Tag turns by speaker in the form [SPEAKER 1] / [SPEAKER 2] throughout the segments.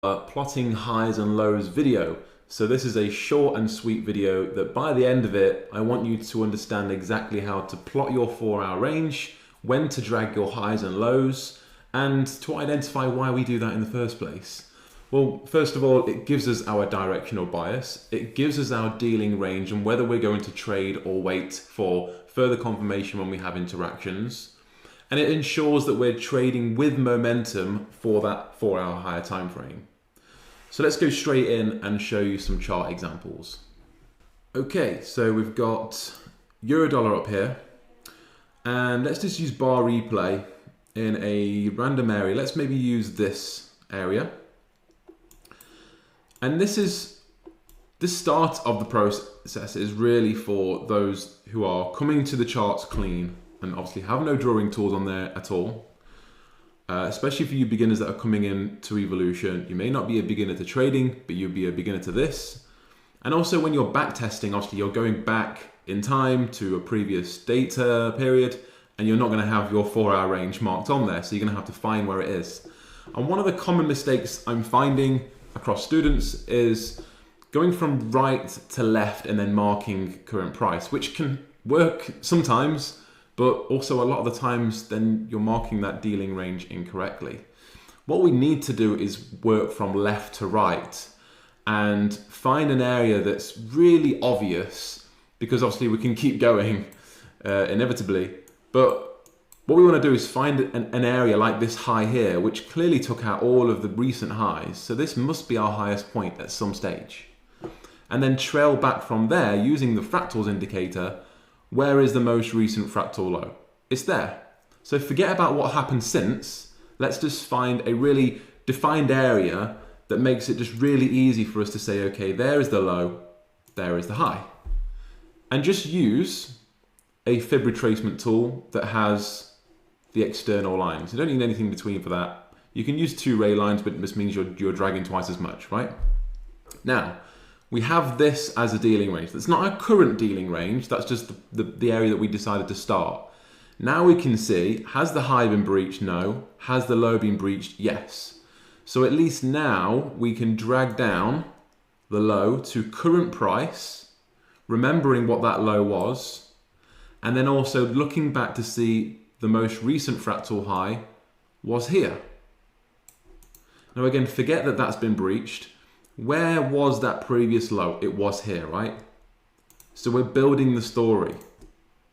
[SPEAKER 1] plotting highs and lows video. So this is a short and sweet video that by the end of it, I want you to understand exactly how to plot your 4-hour range, when to drag your highs and lows, and to identify why we do that in the first place. Well, first of all, it gives us our directional bias. It gives us our dealing range and whether we're going to trade or wait for further confirmation when we have interactions. And it ensures that we're trading with momentum for that 4-hour higher time frame. So let's go straight in and show you some chart examples. Okay, so we've got euro dollar up here, and let's just use bar replay in a random area. Let's maybe use this area. And this start of the process is really for those who are coming to the charts clean and obviously have no drawing tools on there at all. Especially for you beginners that are coming in to Evolution. You may not be a beginner to trading, but you'll be a beginner to this. And also when you're back testing, obviously you're going back in time to a previous data period, and you're not going to have your 4-hour range marked on there, so you're going to have to find where it is. And one of the common mistakes I'm finding across students is going from right to left and then marking current price, which can work sometimes, but also a lot of the times then you're marking that dealing range incorrectly. What we need to do is work from left to right and find an area that's really obvious, because obviously we can keep going inevitably, but what we want to do is find an area like this high here, which clearly took out all of the recent highs. So this must be our highest point at some stage. And then trail back from there using the fractals indicator. Where is the most recent fractal low? It's there. So forget about what happened since. Let's just find a really defined area that makes it just really easy for us to say, okay, there is the low, there is the high. And just use a fib retracement tool that has the external lines. You don't need anything between for that. You can use 2 ray lines, but this means you're dragging twice as much, right? Now, we have this as a dealing range. That's not our current dealing range, that's just the area that we decided to start. Now we can see, has the high been breached? No. Has the low been breached? Yes. So at least now we can drag down the low to current price, remembering what that low was, and then also looking back to see the most recent fractal high was here. Now again, forget that that's been breached. Where was that previous low? It was here, right? So we're building the story.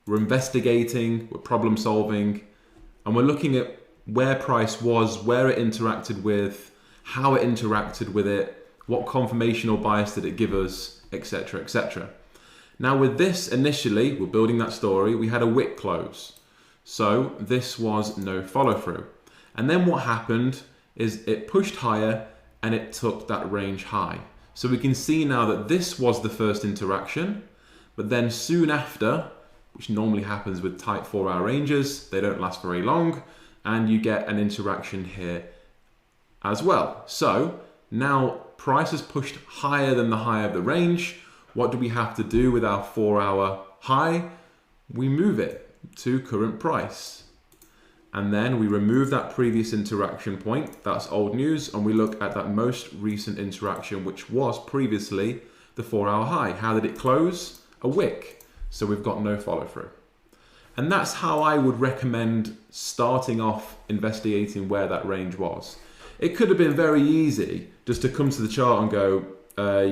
[SPEAKER 1] We're investigating, we're problem solving, and we're looking at where price was, where it interacted with, how it interacted with it, what confirmation or bias did it give us, etc., etc. Now with this, initially, we're building that story, we had a wick close. So this was no follow through. And then what happened is it pushed higher and it took that range high. So we can see now that this was the first interaction, but then soon after, which normally happens with tight 4-hour ranges, they don't last very long, and you get an interaction here as well. So now price has pushed higher than the high of the range. What do we have to do with our 4-hour high? We move it to current price. And then we remove that previous interaction point, that's old news, and we look at that most recent interaction, which was previously the 4-hour high. How did it close? A wick. So we've got no follow through. And that's how I would recommend starting off investigating where that range was. It could have been very easy just to come to the chart and go,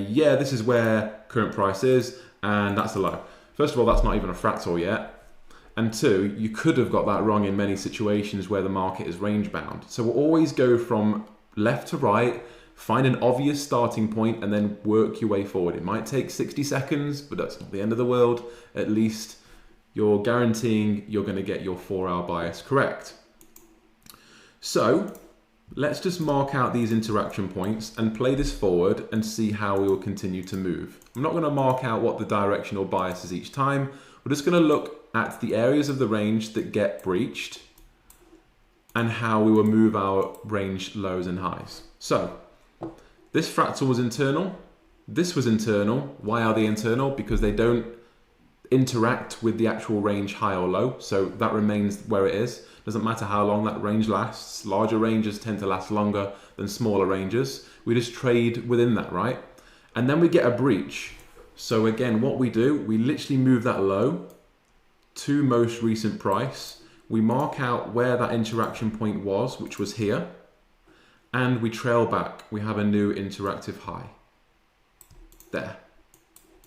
[SPEAKER 1] yeah, this is where current price is, and that's the low. First of all, that's not even a fractal yet. And 2, you could have got that wrong in many situations where the market is range bound. So we'll always go from left to right, find an obvious starting point, and then work your way forward. It might take 60 seconds, but that's not the end of the world. At least you're guaranteeing you're going to get your 4-hour bias correct. So let's just mark out these interaction points and play this forward and see how we will continue to move. I'm not going to mark out what the directional bias is each time. We're just going to look at the areas of the range that get breached and how we will move our range lows and highs. So this fractal was internal, this was internal. Why are they internal? Because they don't interact with the actual range high or low, so that remains where it is. Doesn't matter how long that range lasts. Larger ranges tend to last longer than smaller ranges. We just trade within that, right? And then we get a breach. So again, what we do, we literally move that low to most recent price. We mark out where that interaction point was, which was here, and we trail back. We have a new interactive high. There,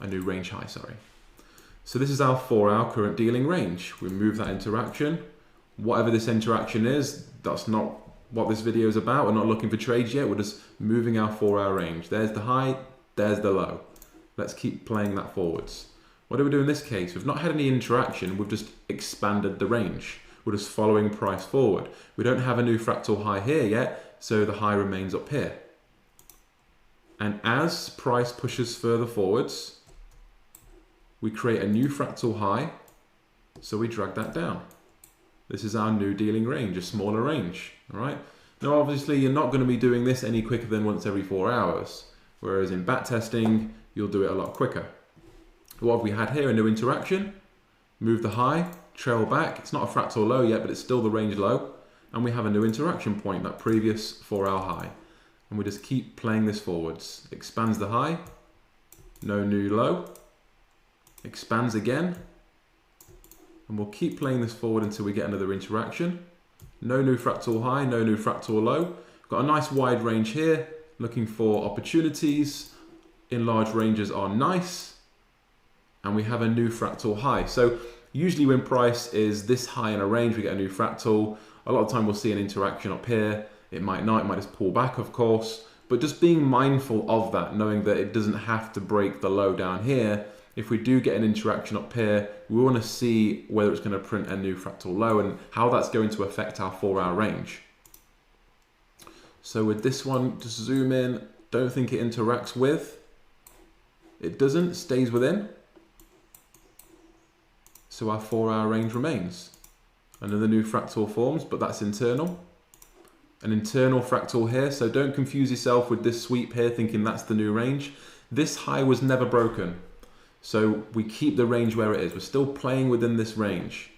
[SPEAKER 1] a new range high, sorry. So this is our 4-hour current dealing range. We move that interaction. Whatever this interaction is, that's not what this video is about. We're not looking for trades yet. We're just moving our 4-hour range. There's the high, there's the low. Let's keep playing that forwards. What do we do in this case? We've not had any interaction. We've just expanded the range. We're just following price forward. We don't have a new fractal high here yet, so the high remains up here. And as price pushes further forwards, we create a new fractal high, so we drag that down. This is our new dealing range, a smaller range, all right? Now, obviously, you're not going to be doing this any quicker than once every 4 hours, whereas in backtesting, you'll do it a lot quicker. What have we had here? A new interaction, move the high, trail back. It's not a fractal low yet, but it's still the range low. And we have a new interaction point, that previous 4-hour high. And we just keep playing this forwards. Expands the high, no new low, expands again, and we'll keep playing this forward until we get another interaction. No new fractal high, no new fractal low. Got a nice wide range here, looking for opportunities. In large ranges are nice, and we have a new fractal high. So usually when price is this high in a range, we get a new fractal. A lot of time we'll see an interaction up here. It might not, it might just pull back, of course, but just being mindful of that, knowing that it doesn't have to break the low down here. If we do get an interaction up here, we want to see whether it's going to print a new fractal low and how that's going to affect our 4-hour range. So with this one, just zoom in, don't think it interacts with. It doesn't, stays within. So our 4-hour range remains. Another new fractal forms, but that's internal. An internal fractal here, so don't confuse yourself with this sweep here thinking that's the new range. This high was never broken. So we keep the range where it is. We're still playing within this range.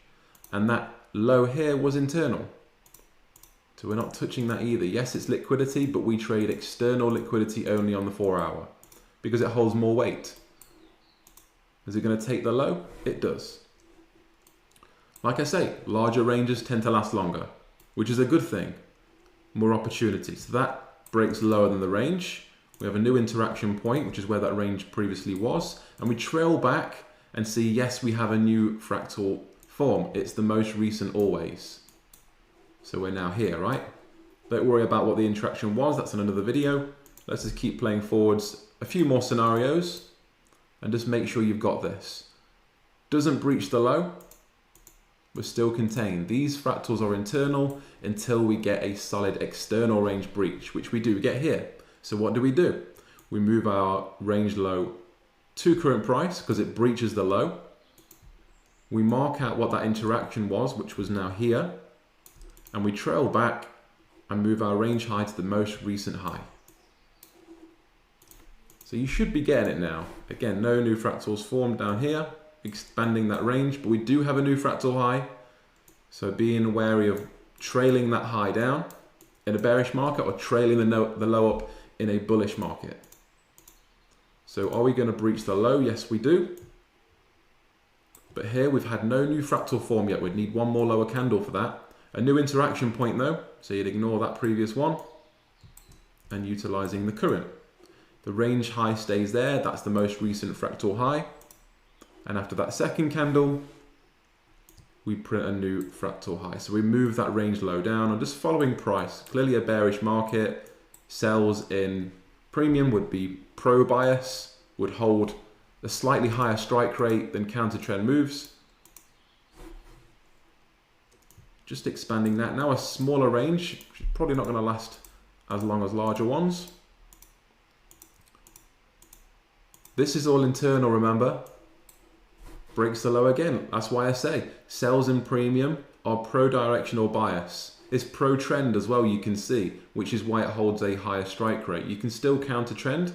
[SPEAKER 1] And that low here was internal. So we're not touching that either. Yes, it's liquidity, but we trade external liquidity only on the 4-hour because it holds more weight. Is it going to take the low? It does. Like I say, larger ranges tend to last longer, which is a good thing. More opportunity. So that breaks lower than the range. We have a new interaction point, which is where that range previously was. And we trail back and see, yes, we have a new fractal form. It's the most recent always. So we're now here, right? Don't worry about what the interaction was. That's in another video. Let's just keep playing forwards a few more scenarios and just make sure you've got this. Doesn't breach the low. We're still contained. These fractals are internal until we get a solid external range breach, which we do get here. So what do? We move our range low to current price because it breaches the low. We mark out what that interaction was, which was now here, and we trail back and move our range high to the most recent high. So you should be getting it now. Again, no new fractals formed down here, expanding that range, but we do have a new fractal high. So being wary of trailing that high down in a bearish market or trailing the low up in a bullish market. So are we going to breach the low? Yes, we do. But here we've had no new fractal form yet. We'd need one more lower candle for that. A new interaction point though, so you'd ignore that previous one and utilizing the current. The range high stays there. That's the most recent fractal high. And after that second candle, we print a new fractal high. So we move that range low down. I'm just following price. Clearly a bearish market. Sells in premium would be pro bias, would hold a slightly higher strike rate than counter trend moves. Just expanding that. Now a smaller range, probably not going to last as long as larger ones. This is all internal, remember. Breaks the low again. That's why I say sells in premium are pro directional bias. It's pro trend as well, you can see, which is why it holds a higher strike rate. You can still counter trend,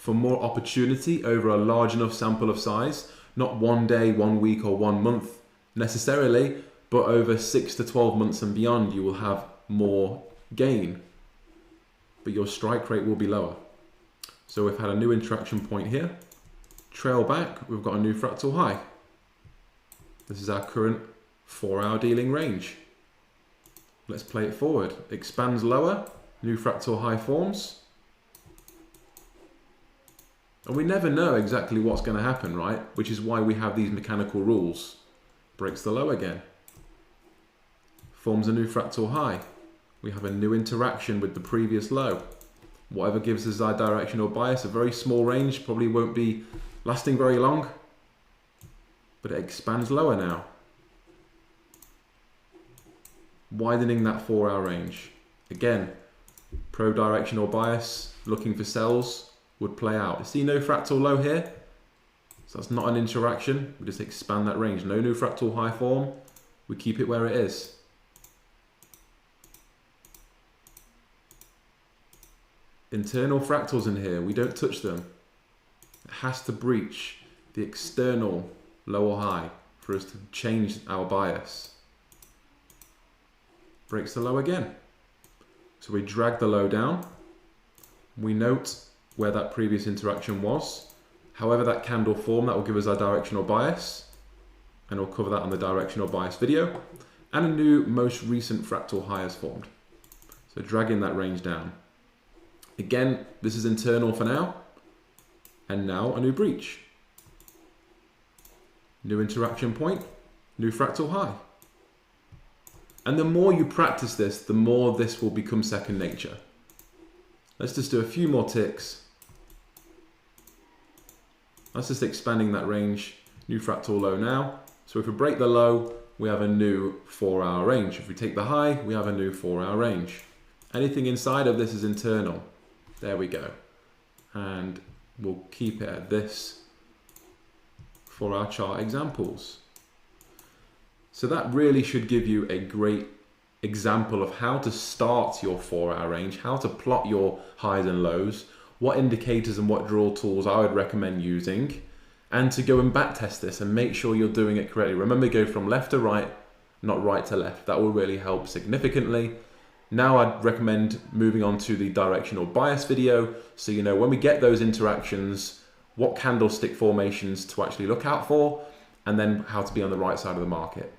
[SPEAKER 1] for more opportunity over a large enough sample of size, not 1 day, 1 week, or 1 month necessarily, but over 6 to 12 months and beyond, you will have more gain, but your strike rate will be lower. So we've had a new interaction point here. Trail back, we've got a new fractal high. This is our current 4-hour dealing range. Let's play it forward. Expands lower, new fractal high forms. And we never know exactly what's going to happen, right? Which is why we have these mechanical rules. Breaks the low again. Forms a new fractal high. We have a new interaction with the previous low. Whatever gives us our directional bias, a very small range, probably won't be lasting very long, but it expands lower now. Widening that 4-hour range. Again, pro-directional bias, looking for sells, would play out. See no fractal low here? So that's not an interaction. We just expand that range. No new fractal high form. We keep it where it is. Internal fractals in here, we don't touch them. It has to breach the external low or high for us to change our bias. Breaks the low again. So we drag the low down. We note where that previous interaction was. However that candle formed, that will give us our directional bias. And we'll cover that on the directional bias video. And a new most recent fractal high has formed. So dragging that range down. Again, this is internal for now. And now a new breach. New interaction point, new fractal high. And the more you practice this, the more this will become second nature. Let's just do a few more ticks. That's just expanding that range. New fractal low now. So if we break the low, we have a new 4-hour range. If we take the high, we have a new 4-hour range. Anything inside of this is internal. There we go. And we'll keep it at this for our chart examples. So that really should give you a great example of how to start your 4-hour range, how to plot your highs and lows, what indicators and what draw tools I would recommend using, and to go and back test this and make sure you're doing it correctly. Remember, go from left to right, not right to left. That will really help significantly. Now I'd recommend moving on to the directional bias video, so you know when we get those interactions, what candlestick formations to actually look out for, and then how to be on the right side of the market.